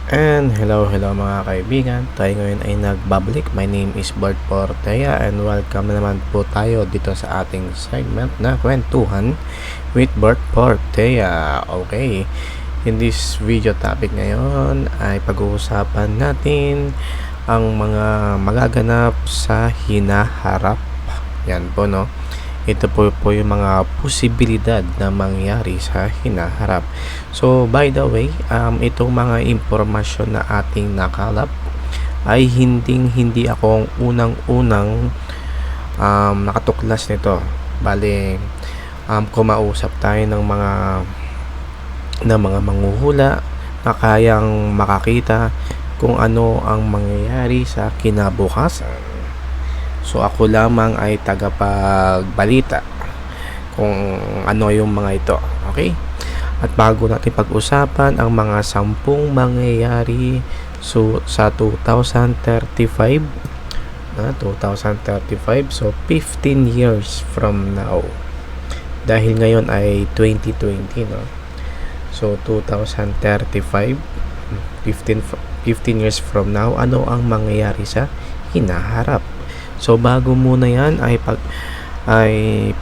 Hello mga kaibigan. Tayo ngayon ay nagbabalik. My name is Bart Portea and welcome naman po tayo dito sa ating segment na kwentuhan with Bart Portea. Okay, in this video topic ngayon ay pag-uusapan natin ang mga magaganap sa hinaharap. Yan po, no? Ito po yung mga posibilidad na mangyari sa hinaharap. So, by the way, itong mga impormasyon na ating nakalap ay hindi ako unang-unang nakatuklas nito. Bale, kumausap tayo ng mga manghuhula na kayang makakita kung ano ang mangyayari sa kinabukasan. So ako lamang ay tagapagbalita kung ano yung mga ito. Okay? At bago natin pag-usapan ang mga 10 mangyayari sa 2035, 2035, so 15 years from now. Dahil ngayon ay 2020, no? So 2035, 15 years from now, ano ang mangyayari sa hinaharap? So bago muna yan ay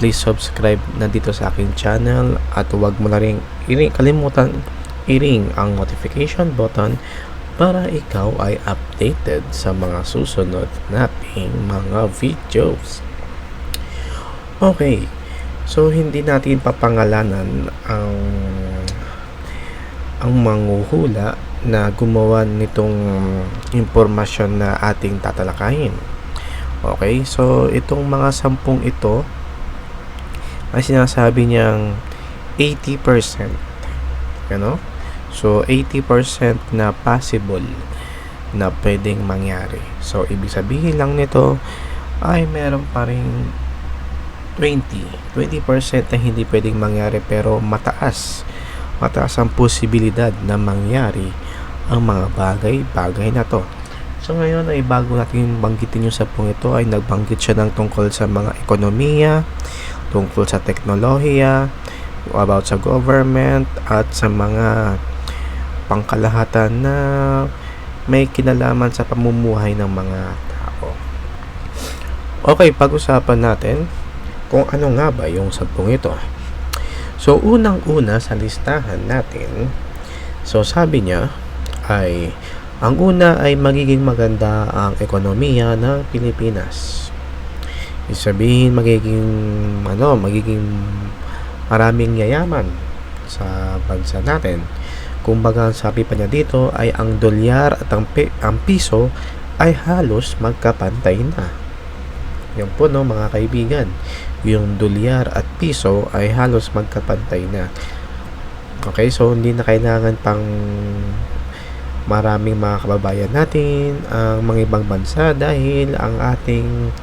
please subscribe na dito sa aking channel at huwag mo na rin kalimutan i-ring ang notification button para ikaw ay updated sa mga susunod nating mga videos. Okay, so hindi natin papangalanan ang manghuhula na gumawa nitong impormasyon na ating tatalakayin. Okay, so itong mga 10 ito ay sinasabi niyang 80%. Ano? So 80% na possible na pwedeng mangyari. So ibig sabihin lang nito ay meron pa rin 20% na hindi pwedeng mangyari pero mataas ang posibilidad na mangyari ang mga bagay na to. So ngayon ay bago natin banggitin yung 10 ito ay nagbanggit siya ng tungkol sa mga ekonomiya, tungkol sa teknolohiya, about sa government at sa mga pangkalahatan na may kinalaman sa pamumuhay ng mga tao. Okay, pag-usapan natin kung ano nga ba yung 10 ito. So unang-una sa listahan natin, so sabi niya ay ang una ay magiging maganda ang ekonomiya ng Pilipinas. Ibig sabihin magiging maraming yayaman sa bansa natin. Kumbaga sabi pa niya dito ay ang dolyar at ang piso ay halos magkapantay na. Yan po, no, mga kaibigan. Yung dolyar at piso ay halos magkapantay na. Okay, so hindi na kailangan pang maraming mga kababayan natin ang mga ibang bansa dahil ang ating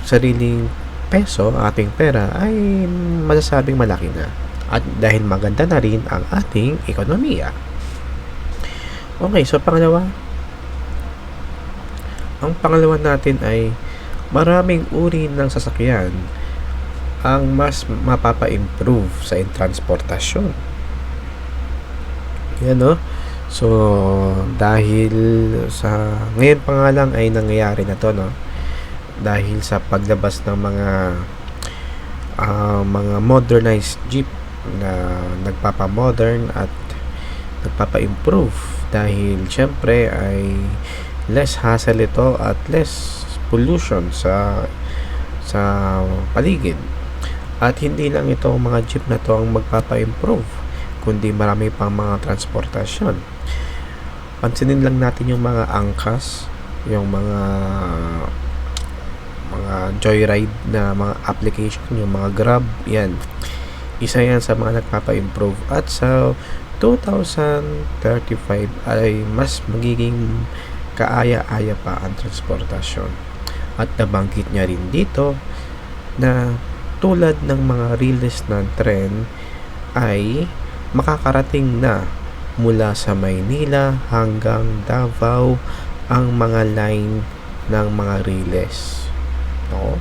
sariling peso, ating pera ay masasabing malaki na at dahil maganda na rin ang ating ekonomiya. Okay, so ang pangalawa natin ay maraming uri ng sasakyan ang mas mapapa-improve sa transportasyon. Yan, no? So, dahil sa ngayon pa nga lang ay nangyayari na to, no? Dahil sa paglabas ng mga modernized jeep na nagpapa-modern at nagpapa-improve dahil syempre ay less hassle ito at less pollution sa paligid. At hindi lang ito mga jeep na to ang magpapa-improve, kundi marami pang mga transportasyon. Pansinin lang natin yung mga angkas, yung mga joyride na mga application, yung mga Grab, yan. Isa yan sa mga nagpapa-improve. At sa 2035 ay mas magiging kaaya-aya pa ang transportasyon. At nabanggit niya rin dito na tulad ng mga release ng tren ay makakarating na mula sa Maynila hanggang Davao ang mga line ng mga riles. No?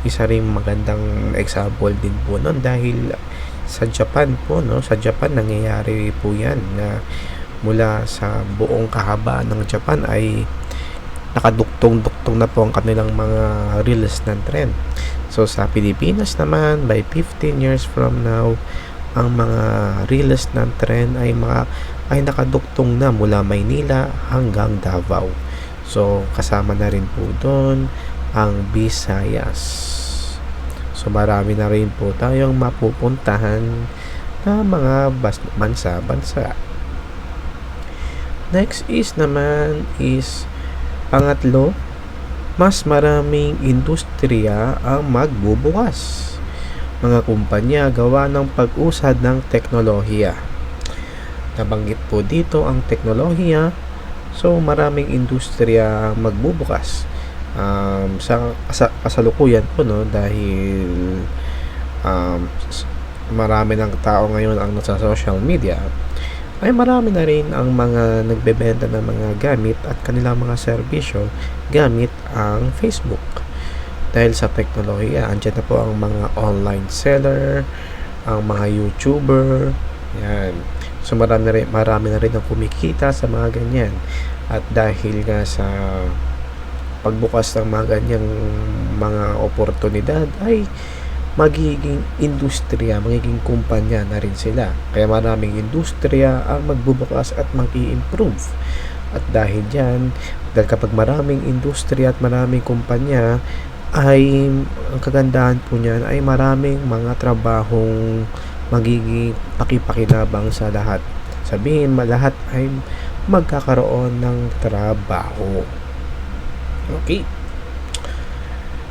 Isa ring magandang example din po noon dahil sa Japan po, no? Sa Japan nangyayari po 'yan na mula sa buong kahabaan ng Japan ay nakaduktong-duktong na po ang kanilang mga reels ng trend. So sa Pilipinas naman, by 15 years from now, ang mga reels ng trend ay nakaduktong na mula Maynila hanggang Davao. So kasama na rin po doon ang Visayas. So marami na rin po tayong mapupuntahan na mga bansa-bansa. Next is pangatlo, mas maraming industriya ang magbubukas. Mga kumpanya gawa ng pag-usad ng teknolohiya. Nabanggit po dito ang teknolohiya, so maraming industriya ang magbubukas. Sa kasalukuyan po, no, dahil marami ng tao ngayon ang nasa social media, ay marami na rin ang mga nagbebenta ng mga gamit at kanilang mga serbisyo gamit ang Facebook. Dahil sa teknolohiya, andyan na po ang mga online seller, ang mga YouTuber, yan. So marami na rin ang kumikita sa mga ganyan. At dahil nga sa pagbukas ng mga ganyang mga oportunidad, ay magiging industriya, magiging kumpanya na rin sila. Kaya maraming industriya ang magbubukas at mag-i-improve. At dahil dyan, dahil kapag maraming industriya at maraming kumpanya, ay ang kagandahan po niyan ay maraming mga trabahong magiging pakipakinabang sa lahat. Sabihin, lahat ay magkakaroon ng trabaho. Okay.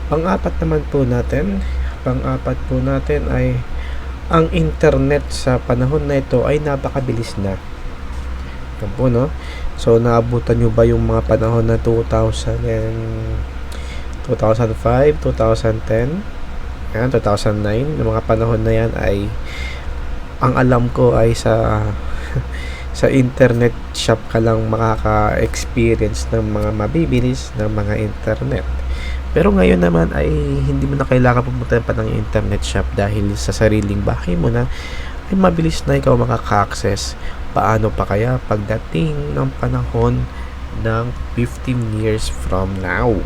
Pang-apat po natin ay ang internet sa panahon na ito ay napakabilis na. Yan po, no? So, naabutan nyo ba yung mga panahon na 2005, 2010, yan, 2009? Yung mga panahon na yan ay, ang alam ko ay sa sa internet shop ka lang makaka-experience ng mga mabibilis ng mga internet. Pero ngayon naman ay hindi mo na kailangan pumunta pa ng internet shop dahil sa sariling bahay mo na ay mabilis na ikaw makaka-access. Paano pa kaya pagdating ng panahon ng 15 years from now?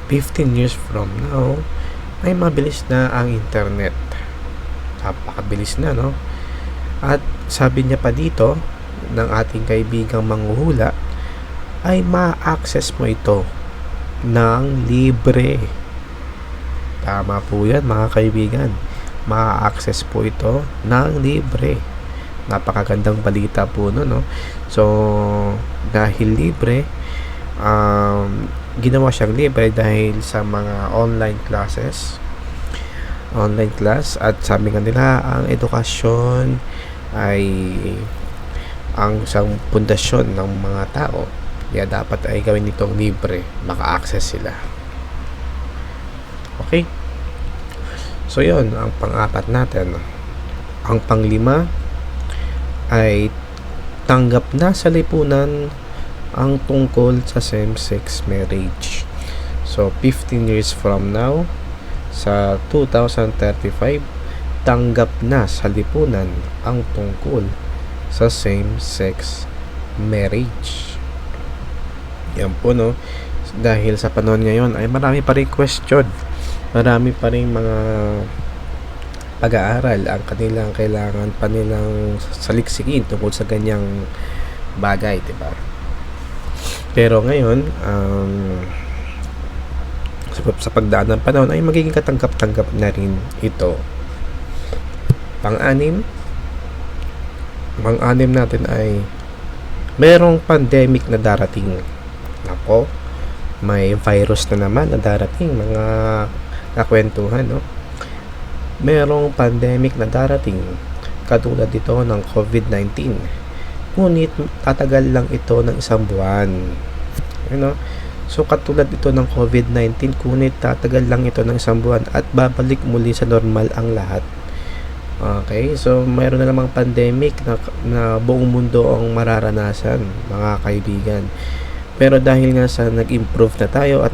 15 years from now ay mabilis na ang internet. Napakabilis na, no? At sabi niya pa dito ng ating kaibigang manghuhula ay ma-access mo ito ng libre. Tama po yan, mga kaibigan. Ma-access po ito ng libre. Napakagandang balita po, no? So, dahil libre, ginawa siyang libre dahil sa mga online class, at sabi nga nila, ang edukasyon ay ang isang pundasyon ng mga tao. Kaya dapat ay gawin itong libre, maka-access sila. Okay? So yun, ang pang-apat natin. Ang pang-lima ay tanggap na sa lipunan ang tungkol sa same-sex marriage. So 15 years from now, sa 2035, tanggap na sa lipunan ang tungkol sa same-sex marriage. Yan po, no? Dahil sa panahon ngayon ay marami pa rin question, marami pa rin mga pag-aaral ang kanilang kailangan pa nilang saliksikin tungkol sa ganyang bagay, diba? Pero ngayon, sa pagdaan ng panahon ay magiging katanggap-tanggap na rin ito. Pang-anim natin ay merong pandemic na darating. Nako, may virus na naman na darating, mga kakwentuhan, no? Merong pandemic na darating katulad dito ng COVID-19. Ngunit tatagal lang ito ng 1 buwan. You know? So katulad ito ng COVID-19, ngunit tatagal lang ito ng 1 buwan at babalik muli sa normal ang lahat. Okay, so mayroon na namang pandemic na buong mundo ang mararanasan, mga kaibigan. Pero dahil nga sa nag-improve na tayo at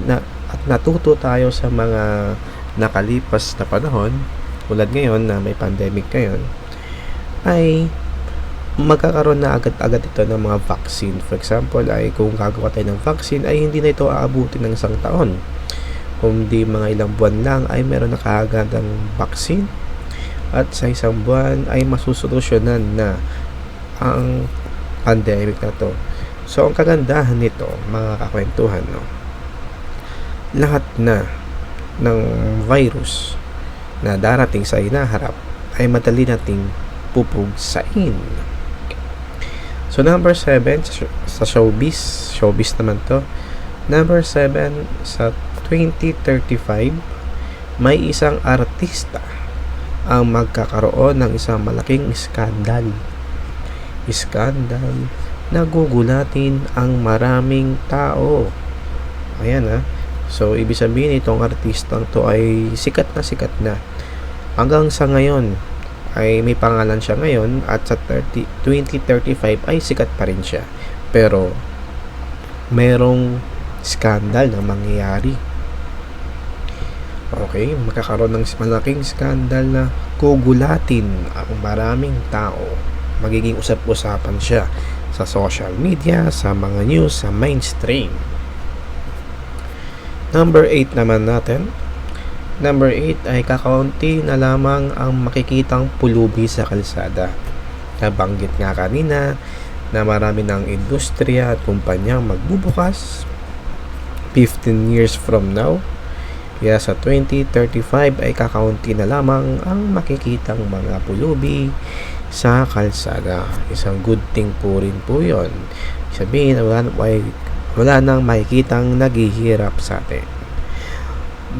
natuto tayo sa mga nakalipas na panahon, tulad ngayon na may pandemic ngayon, ay magkakaroon na agad-agad ito ng mga vaccine. For example, ay kung gagawa tayo ng vaccine, ay hindi na ito aabutin ng isang taon. Kundi mga ilang buwan lang ay meron na kaagad ang vaccine. At sa isang buwan ay masusolusyonan na ang pandemic na to. So, ang kagandahan nito, mga kakwentuhan, no? Lahat na ng virus na darating sa hinaharap ay madali nating pupugsain. So, number 7, sa showbiz naman to. Number 7, sa 2035, may isang artista ang magkakaroon ng isang malaking skandal. Skandal na gugulatin ang maraming tao. Ayan ha. So, ibig sabihin itong artistang to ay sikat na. Hanggang sa ngayon, ay may pangalan siya ngayon at sa 2035 ay sikat pa rin siya. Pero, merong skandal na mangyayari. Okay, magkakaroon ng malaking skandal na gugulatin ang maraming tao. Magiging usap-usapan siya sa social media, sa mga news, sa mainstream. Number 8 naman natin. Number 8 ay kakaunti na lamang ang makikitang pulubi sa kalsada. Nabanggit nga kanina na marami ng industriya at kumpanyang magbubukas 15 years from now. Kaya sa 2035 ay kakaunti na lamang ang makikitang mga pulubi sa kalsada. Isang good thing po rin po yun. Sabihin, wala nang makikitang naghihirap sa atin.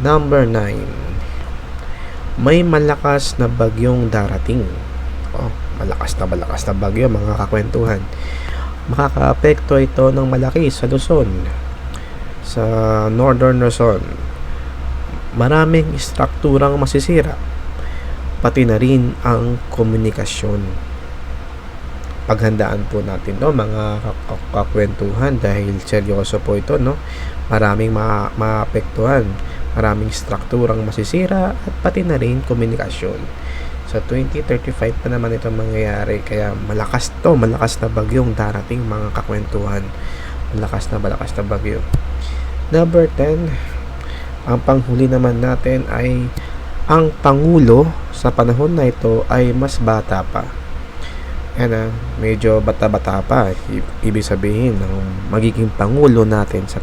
Number 9, may malakas na bagyong darating. Malakas na bagyo, mga kakwentuhan. Makakaapekto ito ng malaki sa Luzon, sa Northern Luzon. Maraming strukturang masisira, pati na rin ang komunikasyon. Paghandaan po natin, no, mga kakwentuhan, dahil seryoso po ito, no. Maraming maapektuhan, maraming strukturang masisira at pati na rin komunikasyon. Sa 2035 pa naman ito mangyayari, kaya malakas na bagyong darating, mga kakwentuhan. Malakas na bagyo. Number 10, ang panghuli naman natin ay ang Pangulo sa panahon na ito ay mas bata pa. Medyo bata-bata pa. Ibig sabihin ng magiging Pangulo natin sa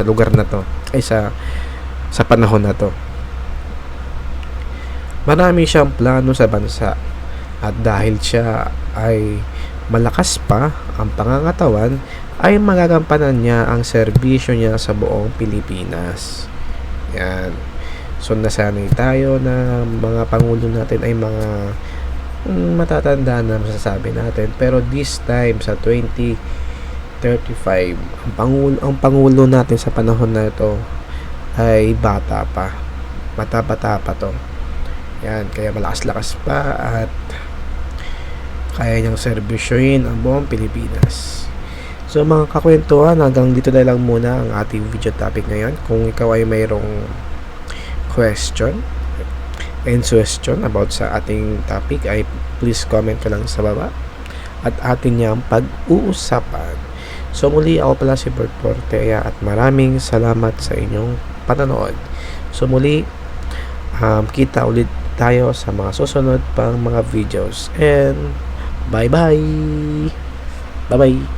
lugar na to ay sa panahon na to. Marami siyang plano sa bansa at dahil siya ay malakas pa ang pangangatawan, ay magagampanan niya ang serbisyo niya sa buong Pilipinas. Yan. So, nasanay tayo na mga pangulo natin ay mga matatanda na masasabi natin. Pero this time, sa 2035, ang pangulo natin sa panahon na ito ay bata pa. Bata-bata pa to. Yan. Kaya malakas-lakas pa at kaya niyang serbisyoin ang buong Pilipinas. So, mga kakwentuhan, hanggang dito na lang muna ang ating video topic ngayon. Kung ikaw ay mayroong question and suggestion about sa ating topic, ay please comment ka lang sa baba at atin niyang pag-uusapan. So, muli, ako pala si Bert Portea at maraming salamat sa inyong panonood. So, muli, kita ulit tayo sa mga susunod pang mga videos, and bye-bye! Bye-bye!